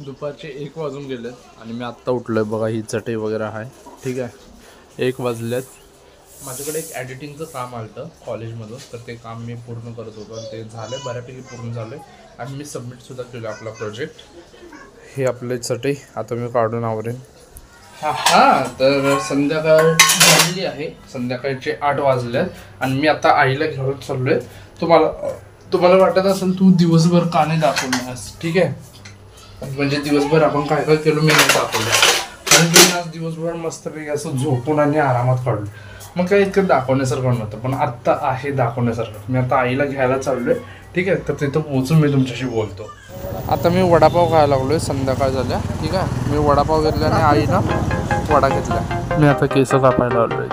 दुपारचे 1 वाजून गेलेत आणि मी आत्ता उठलोय बघा. ही चटई वगैरे आहे. ठीक आहे, 1 वाजलेत. माझ्याकडे एक एडिटिंगचं काम आलं होतं कॉलेजमधून, तर ते काम मी पूर्ण करत होतो आणि ते झालं बऱ्यापैकी पूर्ण झालं आहे आणि मी सबमिटसुद्धा केलं आपला प्रोजेक्ट. हे आपले चटई आता मी काढून आवरेन. हां, तर संध्याकाळ झालेली आहे. संध्याकाळचे 8 वाजलेत आणि मी आता आईला घेऊन चाललो आहे. तुम्हाला वाटत असेल तू दिवसभर का नाही दाखवलास. ठीक आहे, म्हणजे दिवसभर आपण काय काय केलं मी नाही दाखवलं, कारण मी आज दिवसभर मस्तपैकी असं झोपून आणि आरामात काढलो. मग काय इतकं दाखवण्यासारखं नव्हतं, पण आत्ता आहे दाखवण्यासारखं. मी आता आईला घ्यायला चाललोय. ठीक आहे, तर तिथं पोहोचून मी तुमच्याशी बोलतो. आता मी वडापाव खायला लागलोय. संध्याकाळ झाल्या. ठीक आहे, मी वडापाव घेतला आणि आईनं वडा घेतला. मी आता केस कापायला आलोय.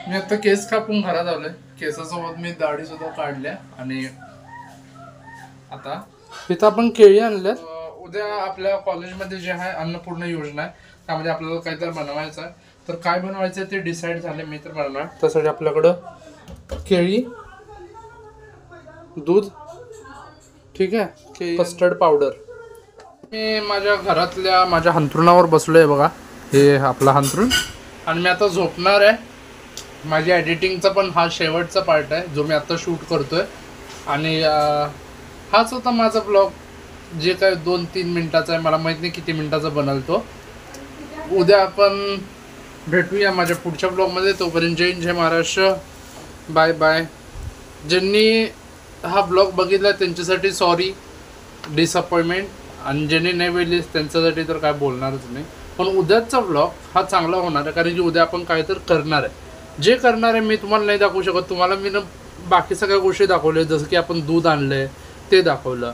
मी आता केस कापून घरात आलोय. केसासोबत मी दाढी सुद्धा काढल्या आणि आता इथं आपण केळी आणल्यात. उद्या आपल्या कॉलेजमध्ये जे आहे अन्नपूर्ण योजना आहे, त्यामध्ये आपल्याला काहीतरी बनवायचं आहे. तर काय बनवायचं आहे ते डिसाईड झाले. मी तर बनवणार. त्यासाठी आपल्याकडं केळी, दूध, ठीक आहे, कस्टर्ड पावडर. मी माझ्या घरातल्या माझ्या हंतरुणावर बसलोय बघा. हे आपला हंतरुण आणि मी आता झोपणार आहे. माझ्या एडिटिंगचा पण हा शेवटचा पार्ट आहे जो मी आता शूट करतोय आणि हाच होता माझा ब्लॉग, जे काय 2-3 मिनिटाचा आहे. मला माहीत नाही किती मिनिटाचा बनल तो. उद्या आपण भेटूया माझ्या पुढच्या ब्लॉगमध्ये. तोपर्यंत जय हिंद, जय महाराष्ट्र, बाय बाय. ज्यांनी हा ब्लॉग बघितला त्यांच्यासाठी सॉरी, डिसअपॉइंटमेंट, आणि ज्यांनी नाही बघितले त्यांच्यासाठी तर काय बोलणारच नाही. पण उद्याचा ब्लॉग हा चांगला होणार आहे, कारण की उद्या आपण काय तर करणार आहे. जे करणार आहे मी तुम्हाला नाही दाखवू शकत. तुम्हाला मी बाकी सगळ्या गोष्टी दाखवल्या, जसं की आपण दूध आणलंय ते दाखवलं,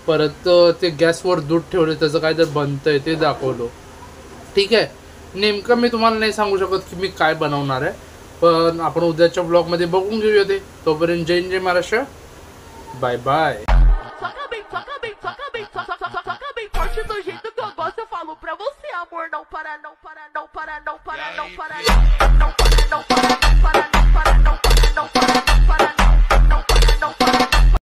परत ते गॅसवर दूध ठेवलं त्याचं काय तर बनतंय ते दाखवलं. ठीक आहे, नेमकं मी तुम्हाला नाही सांगू शकत की मी काय बनवणार आहे, पण आपण उद्याच्या ब्लॉगमध्ये बघून घेऊया ते. तोपर्यंत जय हिंद, जय Maharashtra, bye bye. Do jeito que eu gosto, eu falo pra você, amor, não para, não para, não para, não para, não para, não para, não para.